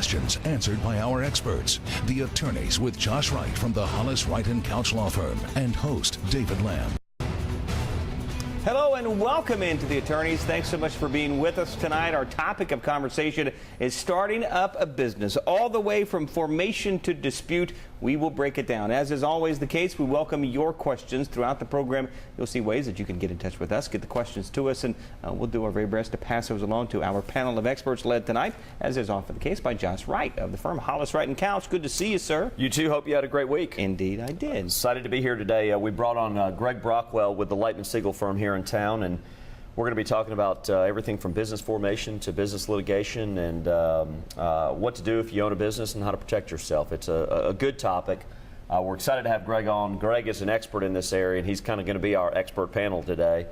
questions answered by our experts, the attorneys with Josh Wright from the Hollis, Wright & Couch Law Firm, and host David Lamb. Hello and welcome into the attorneys. Thanks so much for being with us tonight. Our topic of conversation is starting up a business, all the way from formation to dispute. We will break it down. As is always the case, we welcome your questions throughout the program. You'll see ways that you can get in touch with us, get the questions to us, and we'll do our very best to pass those along to our panel of experts led tonight, as is often the case, by Josh Wright of the firm Hollis, Wright & Couch. Good to see you, sir. You too. Hope you had a great week. Indeed, I did. Excited to be here today. We brought on Greg Brockwell with the Lightman Siegel firm here in town, and we're going to be talking about everything from business formation to business litigation and what to do if you own a business and how to protect yourself. It's a good topic. We're excited to have Greg on. Greg is an expert in this area, and he's kind of going to be our expert panel today.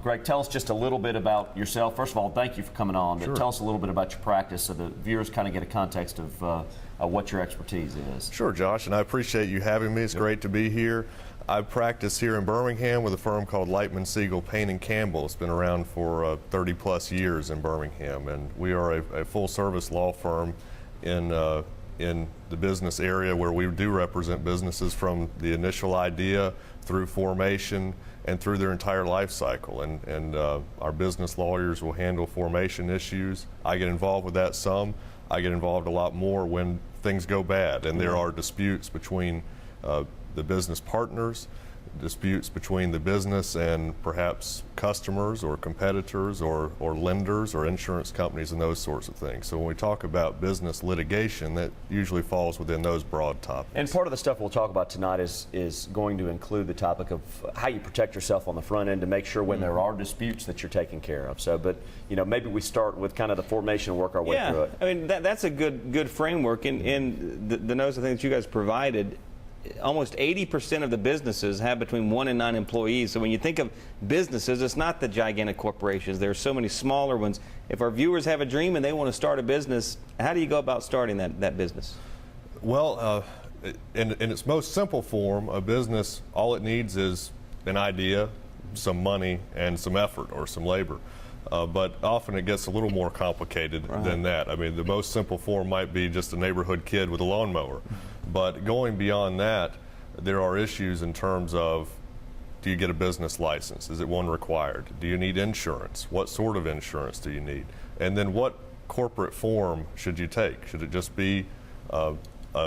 Greg, tell us just a little bit about yourself. First of all, thank you for coming on. Sure. Tell us a little bit about your practice so the viewers kind of get a context of what your expertise is. Sure, Josh, and I appreciate you having me. It's great to be here. I practice here in Birmingham with a firm called Lightman Siegel, Payne & Campbell. It's been around for 30-plus years in Birmingham, and we are a full-service law firm in the business area where we do represent businesses from the initial idea through formation and through their entire life cycle. And our business lawyers will handle formation issues. I get involved with that some. I get involved a lot more when things go bad and there are disputes between the business partners, disputes between the business and perhaps customers or competitors or lenders or insurance companies and those sorts of things. So when we talk about business litigation, that usually falls within those broad topics. And part of the stuff we'll talk about tonight is going to include the topic of how you protect yourself on the front end to make sure when there are disputes that you're taking care of. So, but you know, maybe we start with kind of the formation and work our way through it. I mean, that's a good framework. In the notes I think that you guys provided, almost 80% of the businesses have between 1 and 9 employees. So when you think of businesses, it's not the gigantic corporations. There are so many smaller ones. If our viewers have a dream and they want to start a business, how do you go about starting that business? Well, in its most simple form, a business, all it needs is an idea, some money, and some effort or some labor. But often it gets a little more complicated than that. I mean, the most simple form might be just a neighborhood kid with a lawnmower. But going beyond that, there are issues in terms of, do you get a business license? Is it one required? Do you need insurance? What sort of insurance do you need? And then what corporate form should you take? Should it just be a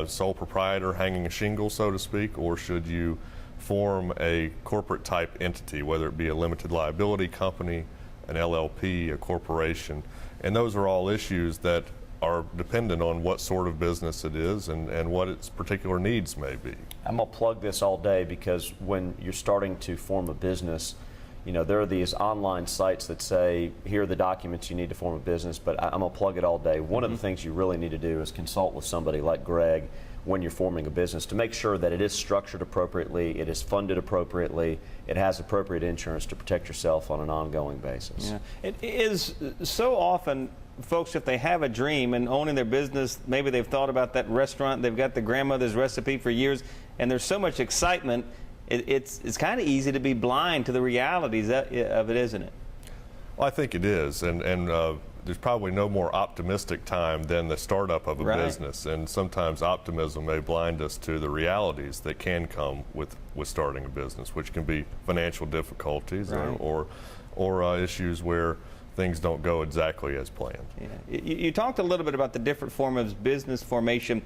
sole proprietor hanging a shingle, so to speak, or should you form a corporate type entity, whether it be a limited liability company, an LLP, a corporation? And those are all issues that are dependent on what sort of business it is and what its particular needs may be. I'm going to plug this all day because when you're starting to form a business, you know, there are these online sites that say, here are the documents you need to form a business, but I'm going to plug it all day. One of the things you really need to do is consult with somebody like Greg when you're forming a business to make sure that it is structured appropriately, it is funded appropriately, it has appropriate insurance to protect yourself on an ongoing basis. Yeah. It is so often, folks, if they have a dream and owning their business, maybe they've thought about that restaurant, they've got the grandmother's recipe for years, and there's so much excitement, it's kind of easy to be blind to the realities of it, isn't it? Well, I think it is, and there's probably no more optimistic time than the startup of a business, and sometimes optimism may blind us to the realities that can come with starting a business, which can be financial difficulties or issues where things don't go exactly as planned. Yeah. You talked a little bit about the different forms of business formation.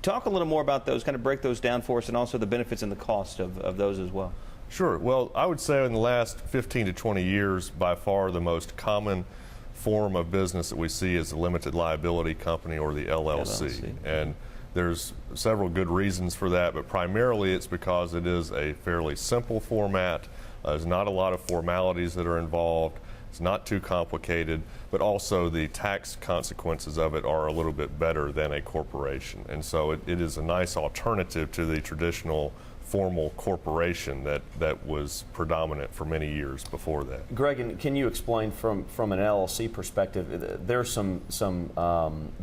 Talk a little more about those, kind of break those down for us, and also the benefits and the cost of those as well. Sure. Well, I would say in the last 15 to 20 years, by far the most common form of business that we see is the limited liability company or the LLC. And there's several good reasons for that, but primarily it's because it is a fairly simple format. There's not a lot of formalities that are involved. It's not too complicated, but also the tax consequences of it are a little bit better than a corporation. And so it is a nice alternative to the traditional formal corporation that was predominant for many years before that. Greg, and can you explain from an LLC perspective, there's some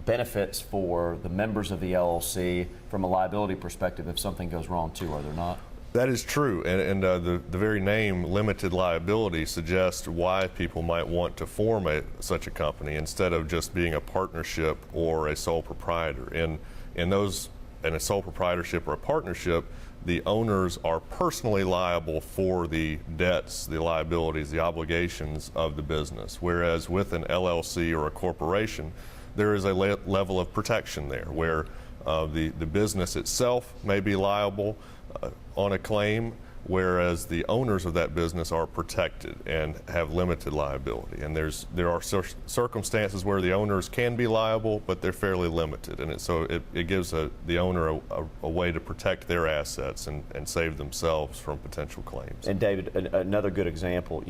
benefits for the members of the LLC from a liability perspective if something goes wrong too, are there not? That is true, and the very name limited liability suggests why people might want to form such a company instead of just being a partnership or a sole proprietor. In a sole proprietorship or a partnership, the owners are personally liable for the debts, the liabilities, the obligations of the business, whereas with an LLC or a corporation, there is a level of protection there where the business itself may be liable on a claim, whereas the owners of that business are protected and have limited liability. And there are circumstances where the owners can be liable, but they're fairly limited. And so it gives the owner a way to protect their assets and save themselves from potential claims. And David, another good example,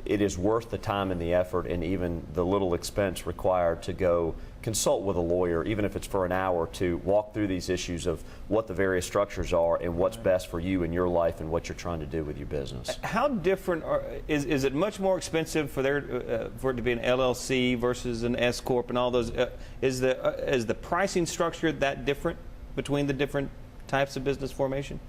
it is worth the time and the effort and even the little expense required to go consult with a lawyer, even if it's for an hour, to walk through these issues of what the various structures are and what's best for you in your life and what you're trying to do with your business. How different is it? Much more expensive for it to be an LLC versus an S corp and all those? Is the pricing structure that different between the different types of business formation?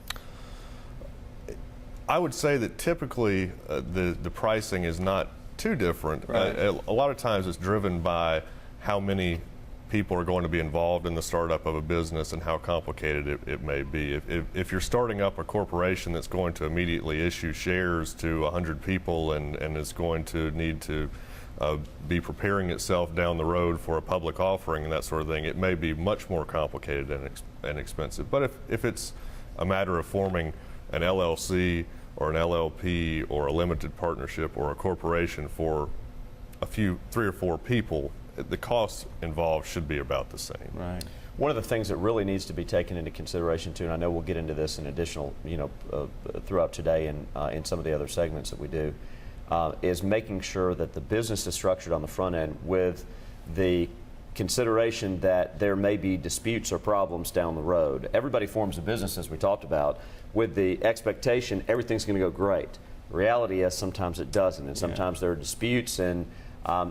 I would say that typically the pricing is not too different. Right. A lot of times it's driven by how many people are going to be involved in the startup of a business and how complicated it may be. If you're starting up a corporation that's going to immediately issue shares to 100 people and is going to need to be preparing itself down the road for a public offering and that sort of thing, it may be much more complicated and expensive. But if it's a matter of forming an LLC or an LLP or a limited partnership or a corporation for three or four people, the costs involved should be about the same. Right. One of the things that really needs to be taken into consideration too, and I know we'll get into this in additional, throughout today and in some of the other segments that we do, is making sure that the business is structured on the front end with the consideration that there may be disputes or problems down the road. Everybody forms a business, as we talked about, with the expectation everything's going to go great. The reality is sometimes it doesn't, and sometimes there are disputes, and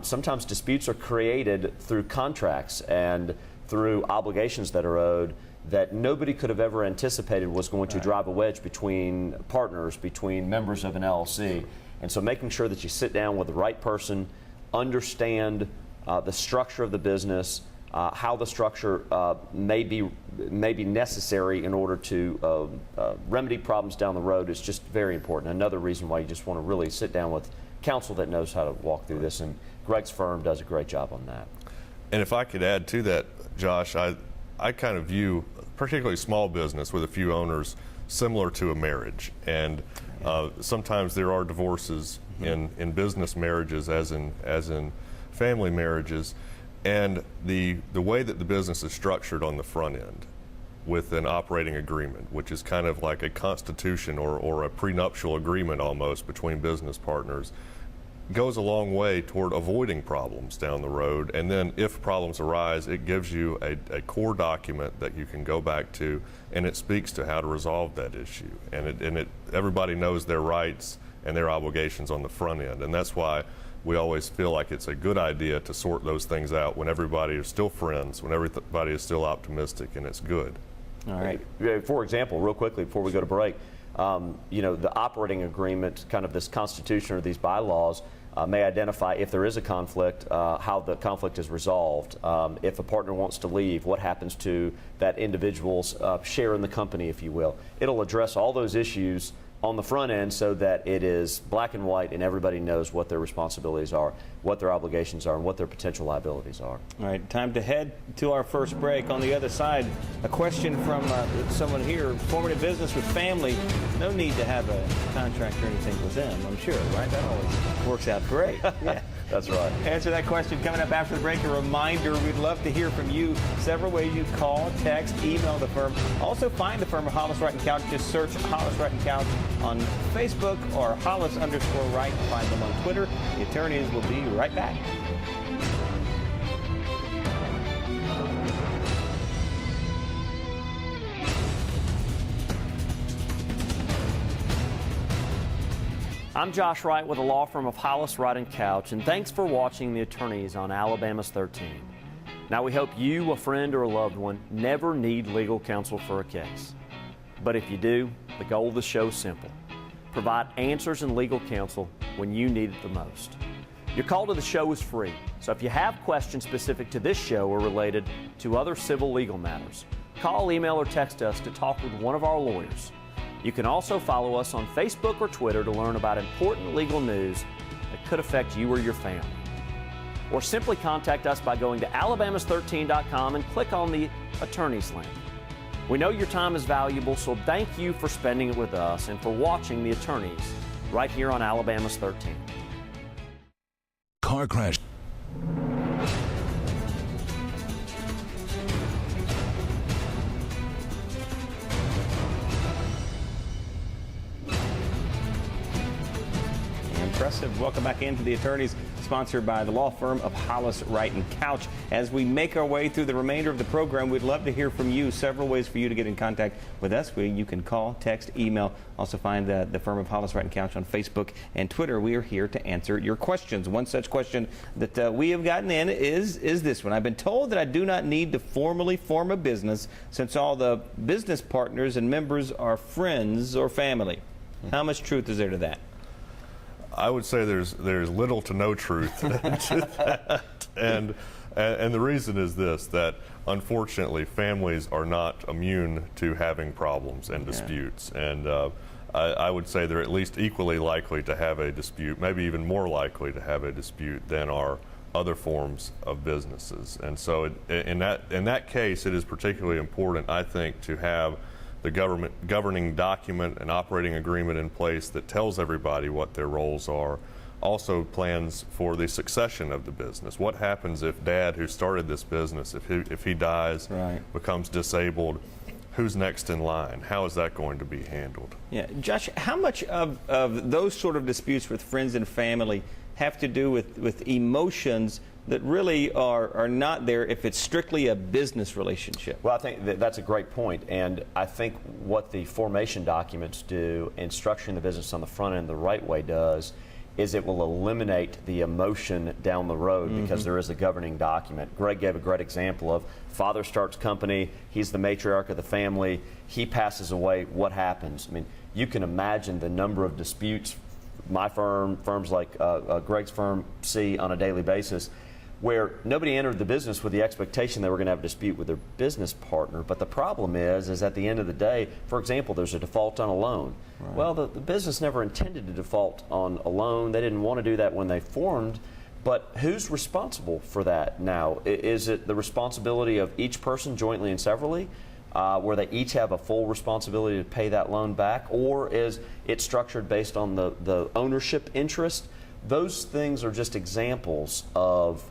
sometimes disputes are created through contracts and through obligations that are owed that nobody could have ever anticipated was going to drive a wedge between partners, between members of an LLC. And so making sure that you sit down with the right person, understand the structure of the business, how the structure may be necessary in order to remedy problems down the road is just very important. Another reason why you just want to really sit down with counsel that knows how to walk through this, and Greg's firm does a great job on that. And if I could add to that, Josh, I kind of view particularly small business with a few owners similar to a marriage, and sometimes there are divorces in business marriages as in family marriages, and the way that the business is structured on the front end with an operating agreement, which is kind of like a constitution or a prenuptial agreement almost between business partners, goes a long way toward avoiding problems down the road. And then if problems arise, it gives you a core document that you can go back to, and it speaks to how to resolve that issue. And everybody knows their rights and their obligations on the front end. And that's why we always feel like it's a good idea to sort those things out when everybody is still friends, when everybody is still optimistic, and it's good. All right. For example, real quickly before we go to break, the operating agreement, kind of this constitution or these bylaws, may identify if there is a conflict, how the conflict is resolved. If a partner wants to leave, what happens to that individual's share in the company, if you will. It'll address all those issues on the front end so that it is black and white and everybody knows what their responsibilities are, what their obligations are, and what their potential liabilities are. All right, time to head to our first break. On the other side, a question from someone here, forming a business with family, no need to have a contract or anything with them, I'm sure, right? That always works out great. Yeah. That's right. Answer that question coming up after the break. A reminder, we'd love to hear from you. Several ways you call, text, email the firm. Also find the firm at Hollis, Wright & Couch. Just search Hollis, Wright & Couch on Facebook or Hollis_Wright. Find them on Twitter. The attorneys will be right back. I'm Josh Wright with the law firm of Hollis, Wright & Couch, and thanks for watching The Attorneys on Alabama's 13. Now, we hope you, a friend, or a loved one never need legal counsel for a case. But if you do, The goal of the show is simple: provide answers and legal counsel when you need it the most. Your call to the show is free, so if you have questions specific to this show or related to other civil legal matters, call, email, or text us to talk with one of our lawyers. You can also follow us on Facebook or Twitter to learn about important legal news that could affect you or your family. Or simply contact us by going to alabamas13.com and click on the attorneys link. We know your time is valuable, so thank you for spending it with us and for watching The Attorneys right here on Alabama's 13. Car crash. Impressive. Welcome back into The Attorneys, sponsored by the law firm of Hollis, Wright & Couch. As we make our way through the remainder of the program, we'd love to hear from you. Several ways for you to get in contact with us. You can call, text, email. Also find the firm of Hollis, Wright & Couch on Facebook and Twitter. We are here to answer your questions. One such question that we have gotten in is this one. I've been told that I do not need to formally form a business since all the business partners and members are friends or family. How much truth is there to that? I would say there's little to no truth to that, and the reason is this: that unfortunately families are not immune to having problems and disputes, and I would say they're at least equally likely to have a dispute, maybe even more likely to have a dispute than are other forms of businesses. And so in that case, it is particularly important, I think, to have the governing document and operating agreement in place that tells everybody what their roles are. Also plans for the succession of the business. What happens if Dad, who started this business, if he dies, becomes disabled, who's next in line? How is that going to be handled? Yeah, Josh, how much of those sort of disputes with friends and family have to do with emotions that really are not there if it's strictly a business relationship? Well, I think that's a great point, and I think what the formation documents do in structuring the business on the front end the right way does is it will eliminate the emotion down the road because there is a governing document. Greg gave a great example of father starts company, he's the matriarch of the family, he passes away, what happens? I mean, you can imagine the number of disputes my firm, firms like Greg's firm see on a daily basis, where nobody entered the business with the expectation they were going to have a dispute with their business partner. But the problem is at the end of the day, for example, there's a default on a loan. Right. Well, the business never intended to default on a loan. They didn't want to do that when they formed. But who's responsible for that now? Is it the responsibility of each person jointly and severally, where they each have a full responsibility to pay that loan back? Or is it structured based on the ownership interest? Those things are just examples of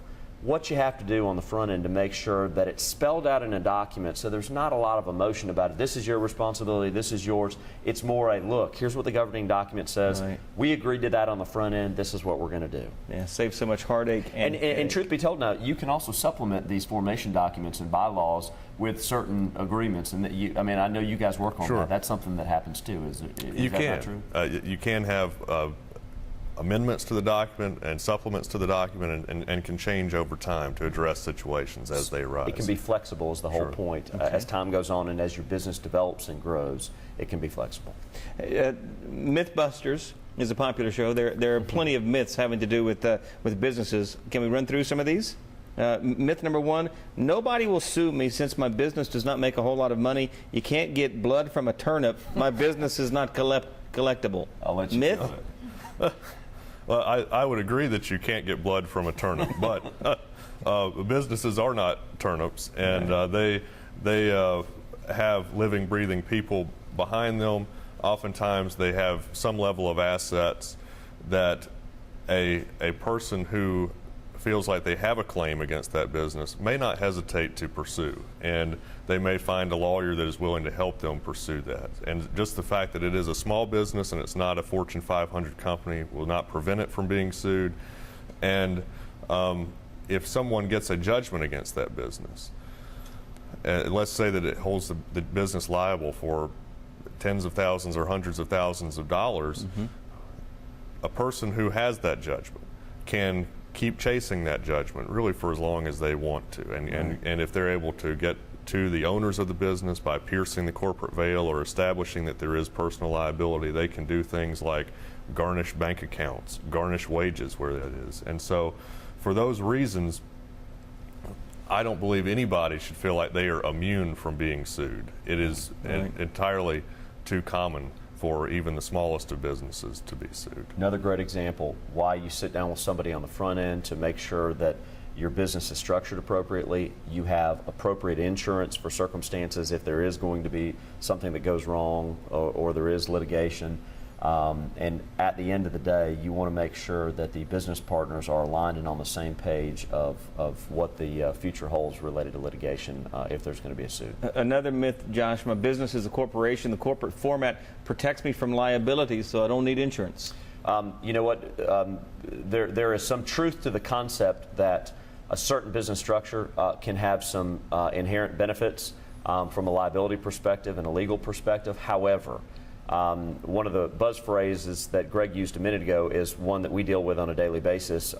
what you have to do on the front end to make sure that it's spelled out in a document so there's not a lot of emotion about it. This is your responsibility, this is yours. It's more a look, here's what the governing document says. Right. We agreed to that on the front end, this is what we're going to do. Yeah, save so much heartache. And truth be told now, you can also supplement these formation documents and bylaws with certain agreements. And I mean, I know you guys work on that. That's something that happens too. Is that not true? You can have amendments to the document and supplements to the document and can change over time to address situations as they arise. It can be flexible is the whole point. As time goes on and as your business develops and grows, it can be flexible. Mythbusters is a popular show. There are plenty of myths having to do with businesses. Can we run through some of these? Myth number one, nobody will sue me since my business does not make a whole lot of money. You can't get blood from a turnip. My business is not collectible. I'll let you Myth? Well, I would agree that you can't get blood from a turnip, but businesses are not turnips, and they have living, breathing people behind them. Oftentimes they have some level of assets that a person who feels like they have a claim against that business may not hesitate to pursue, and they may find a lawyer that is willing to help them pursue that. And just the fact that it is a small business and it's not a Fortune 500 company will not prevent it from being sued. And if someone gets a judgment against that business, let's say that it holds the business liable for tens of thousands or hundreds of thousands of dollars, a person who has that judgment can keep chasing that judgment really for as long as they want to, and if they're able to get to the owners of the business by piercing the corporate veil or establishing that there is personal liability. They can do things like garnish bank accounts, garnish wages where that is. And so for those reasons, I don't believe anybody should feel like they are immune from being sued. It is entirely too common for even the smallest of businesses to be sued. Another great example, why you sit down with somebody on the front end to make sure that your business is structured appropriately, you have appropriate insurance for circumstances if there is going to be something that goes wrong or there is litigation. And at the end of the day, you want to make sure that the business partners are aligned and on the same page of what the future holds related to litigation if there's going to be a suit. Another myth, Josh, my business is a corporation. The corporate format protects me from liability, so I don't need insurance. You know what? There is some truth to the concept that a certain business structure can have some inherent benefits from a liability perspective and a legal perspective. However, one of the buzz phrases that Greg used a minute ago is one that we deal with on a daily basis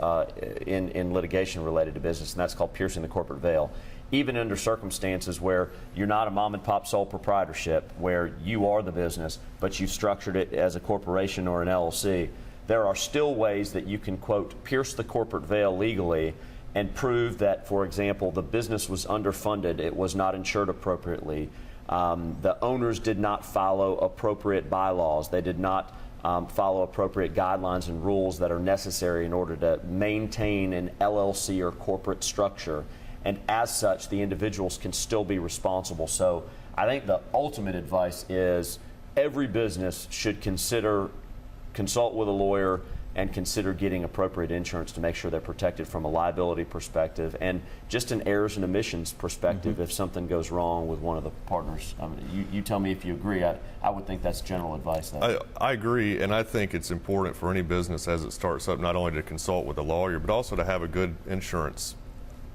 in litigation related to business, and that's called piercing the corporate veil. Even under circumstances where you're not a mom and pop sole proprietorship, where you are the business, but you've structured it as a corporation or an LLC, there are still ways that you can, quote, pierce the corporate veil legally and prove that, for example, the business was underfunded, it was not insured appropriately, the owners did not follow appropriate bylaws, they did not follow appropriate guidelines and rules that are necessary in order to maintain an LLC or corporate structure, and as such, the individuals can still be responsible. So I think the ultimate advice is every business should consult with a lawyer and consider getting appropriate insurance to make sure they're protected from a liability perspective and just an errors and omissions perspective if something goes wrong with one of the partners. I mean, you tell me if you agree. I would think that's general advice, though. I agree, and I think it's important for any business as it starts up not only to consult with a lawyer, but also to have a good insurance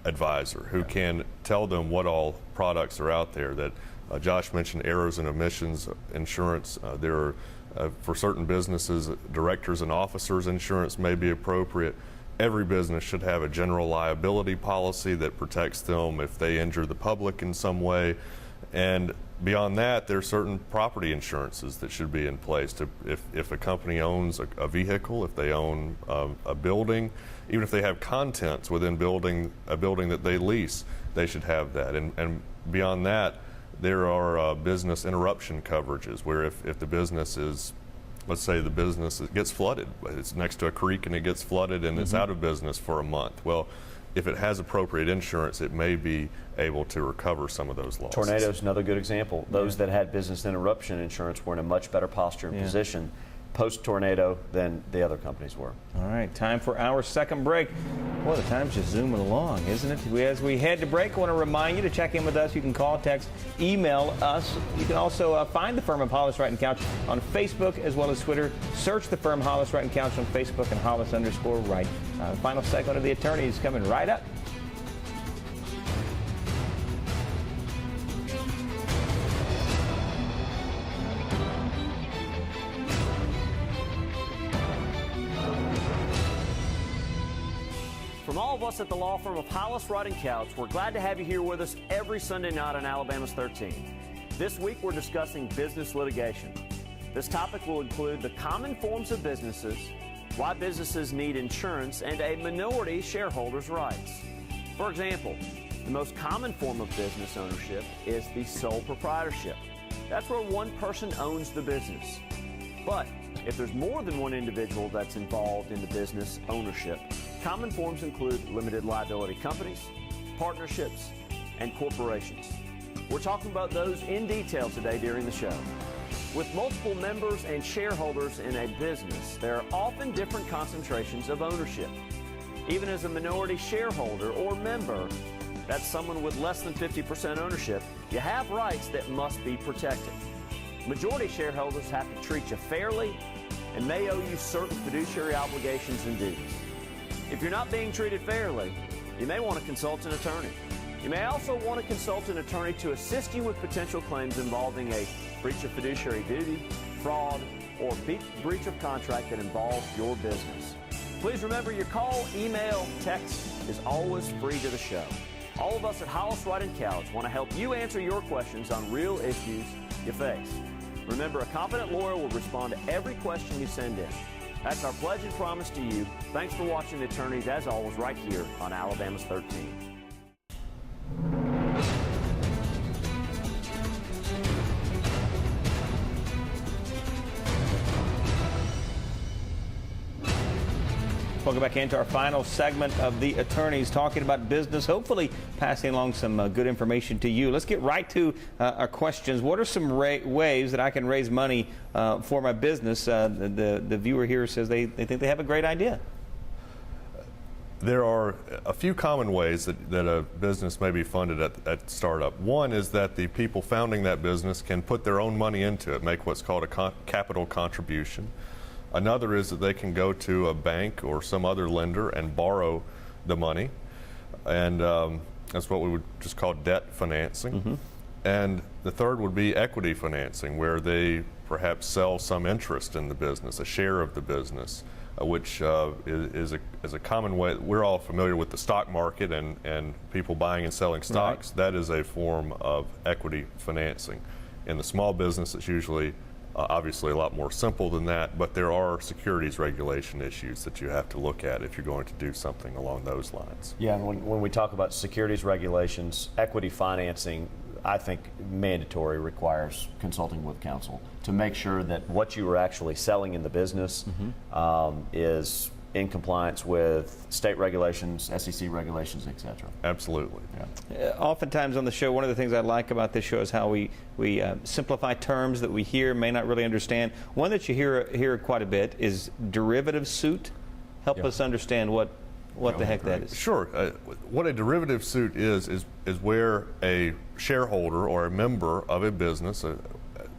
advisor who can tell them what all products are out there. That Josh mentioned errors and omissions insurance. There are for certain businesses, directors and officers insurance may be appropriate. Every business should have a general liability policy that protects them if they injure the public in some way. And beyond that, there are certain property insurances that should be in place. If a company owns a vehicle, if they own a building, even if they have contents within a building that they lease, they should have that. And beyond that, there are business interruption coverages where if the business is, let's say the business gets flooded, it's next to a creek and it gets flooded and it's out of business for a month. Well, if it has appropriate insurance, it may be able to recover some of those losses. Tornado is another good example. Those that had business interruption insurance were in a much better posture and position post-tornado than the other companies were. All right, time for our second break. Boy, the time's just zooming along, isn't it? As we head to break, I want to remind you to check in with us. You can call, text, email us. You can also find the firm of Hollis, Wright & Couch on Facebook as well as Twitter. Search the firm Hollis, Wright & Couch on Facebook and Hollis_Wright. The final segment of The Attorneys coming right up. From all of us at the law firm of Hollis, Wright & Couch, we're glad to have you here with us every Sunday night on Alabama's 13. This week we're discussing business litigation. This topic will include the common forms of businesses, why businesses need insurance, and a minority shareholder's rights. For example, the most common form of business ownership is the sole proprietorship. That's where one person owns the business. But if there's more than one individual that's involved in the business ownership, common forms include limited liability companies, partnerships, and corporations. We're talking about those in detail today during the show. With multiple members and shareholders in a business, there are often different concentrations of ownership. Even as a minority shareholder or member, that's someone with less than 50% ownership, you have rights that must be protected. Majority shareholders have to treat you fairly and may owe you certain fiduciary obligations and duties. If you're not being treated fairly, you may want to consult an attorney. You may also want to consult an attorney to assist you with potential claims involving a breach of fiduciary duty, fraud, or breach of contract that involves your business. Please remember your call, email, text is always free to the show. All of us at Hollis, Wright & Couch want to help you answer your questions on real issues you face. Remember, a competent lawyer will respond to every question you send in. That's our pledge and promise to you. Thanks for watching The Attorneys, as always, right here on Alabama's 13. Welcome back into our final segment of The Attorneys, talking about business, hopefully passing along some good information to you. Let's get right to our questions. What are some ways that I can raise money for my business? The viewer here says they think they have a great idea. There are a few common ways that a business may be funded at startup. One is that the people founding that business can put their own money into it, make what's called a capital contribution. Another is that they can go to a bank or some other lender and borrow the money, and that's what we would just call debt financing. Mm-hmm. And the third would be equity financing, where they perhaps sell some interest in the business, a share of the business, which is a common way. We're all familiar with the stock market and people buying and selling stocks. Right. That is a form of equity financing. In the small business, it's usually obviously a lot more simple than that, but there are securities regulation issues that you have to look at if you're going to do something along those lines. Yeah, and when we talk about securities regulations, equity financing, I think mandatory requires consulting with counsel to make sure that what you are actually selling in the business is in compliance with state regulations, SEC regulations, et cetera. Absolutely. Yeah. Oftentimes on the show, one of the things I like about this show is how we simplify terms that we hear, may not really understand. One that you hear quite a bit is derivative suit. Help us understand what the heck that is. Sure. What a derivative suit is where a shareholder or a member of a business,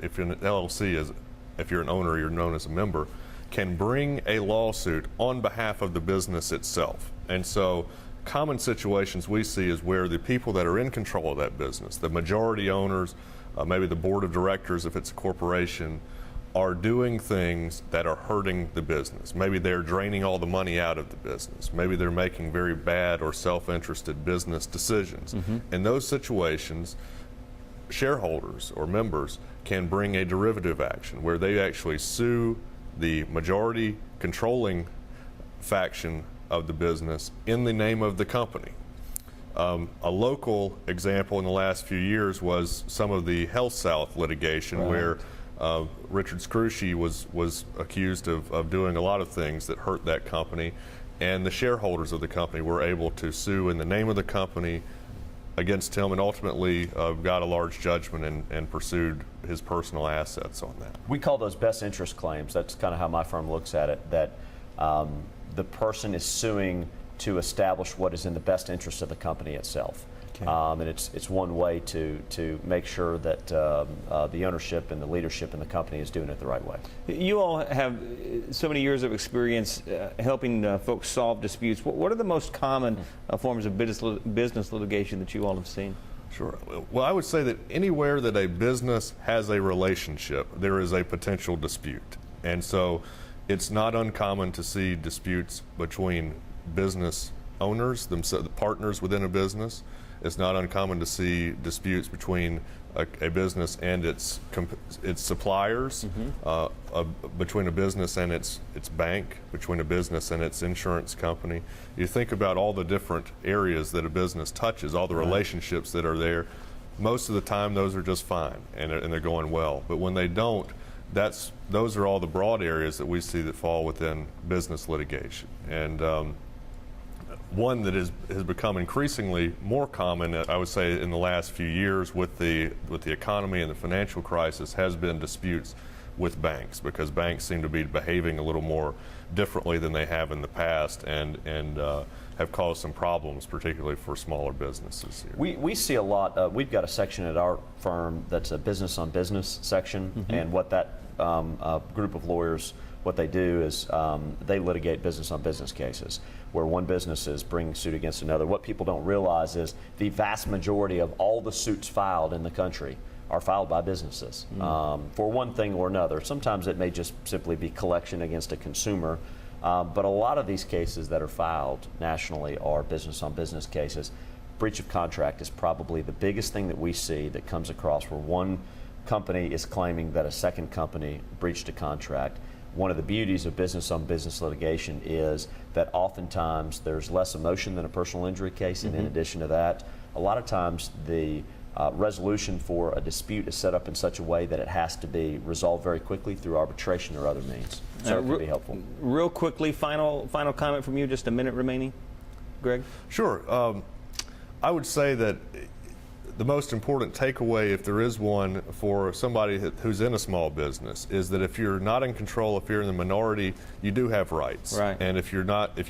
if you're an LLC, if you're an owner, you're known as a member, can bring a lawsuit on behalf of the business itself. And so common situations we see is where the people that are in control of that business, the majority owners, maybe the board of directors if it's a corporation, are doing things that are hurting the business. Maybe they're draining all the money out of the business. Maybe they're making very bad or self-interested business decisions. Mm-hmm. In those situations, shareholders or members can bring a derivative action where they actually sue the majority controlling faction of the business in the name of the company. A local example in the last few years was some of the Health South litigation, right, where Richard Scrushy was accused of doing a lot of things that hurt that company, and the shareholders of the company were able to sue in the name of the company against him, and ultimately got a large judgment and pursued his personal assets on that. We call those best interest claims. That's kind of how my firm looks at it, that the person is suing to establish what is in the best interest of the company itself. Okay. And it's one way to make sure that the ownership and the leadership in the company is doing it the right way. You all have so many years of experience helping folks solve disputes. What are the most common forms of business litigation that you all have seen? Sure. Well, I would say that anywhere that a business has a relationship, there is a potential dispute. And so it's not uncommon to see disputes between business owners, the partners within a business. It's not uncommon to see disputes between a business and its suppliers, between a business and its bank, between a business and its insurance company. You think about all the different areas that a business touches, all the relationships that are there. Most of the time, those are just fine and they're going well. But when they don't, those are all the broad areas that we see that fall within business litigation. And one that has become increasingly more common, I would say, in the last few years with the economy and the financial crisis has been disputes with banks, because banks seem to be behaving a little more differently than they have in the past, and have caused some problems, particularly for smaller businesses here. We see a lot. We've got a section at our firm that's a business on business section, and what that group of lawyers, what they do is they litigate business on business cases where one business is bringing suit against another. What people don't realize is the vast majority of all the suits filed in the country are filed by businesses for one thing or another. Sometimes it may just simply be collection against a consumer, but a lot of these cases that are filed nationally are business on business cases. breach of contract is probably the biggest thing that we see that comes across where one company is claiming that a second company breached a contract. One of the beauties of business-on-business litigation is that oftentimes there's less emotion than a personal injury case, and in addition to that, a lot of times the resolution for a dispute is set up in such a way that it has to be resolved very quickly through arbitration or other means. So it can be helpful. Real quickly, final comment from you, just a minute remaining. Greg? Sure. I would say that the most important takeaway, if there is one, for somebody who's in a small business is that if you're not in control, if you're in the minority, you do have rights. Right. And if you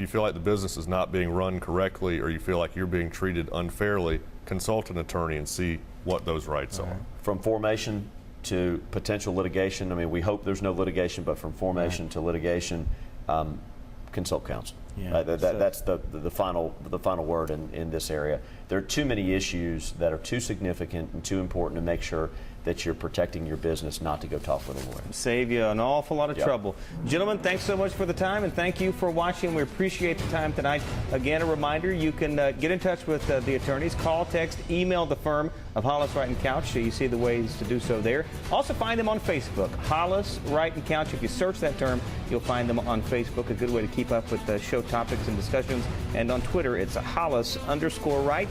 feel like the business is not being run correctly, or you feel like you're being treated unfairly, consult an attorney and see what those rights are. From formation to potential litigation, I mean, we hope there's no litigation, but from formation to litigation, consult counsel. Yeah. That's the final word in this area. There are too many issues that are too significant and too important to make sure that you're protecting your business not to go talk with a lawyer. Save you an awful lot of Yep. trouble. Gentlemen, thanks so much for the time, and thank you for watching. We appreciate the time tonight. Again, a reminder, you can get in touch with the attorneys. Call, text, email the firm of Hollis, Wright & Couch. So you see the ways to do so there. Also find them on Facebook, Hollis, Wright & Couch. If you search that term, you'll find them on Facebook. A good way to keep up with the show topics and discussions. And on Twitter, it's Hollis_Wright.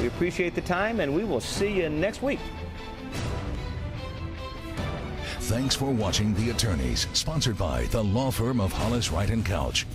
We appreciate the time, and we will see you next week. Thanks for watching The Attorneys, sponsored by the law firm of Hollis, Wright & Couch.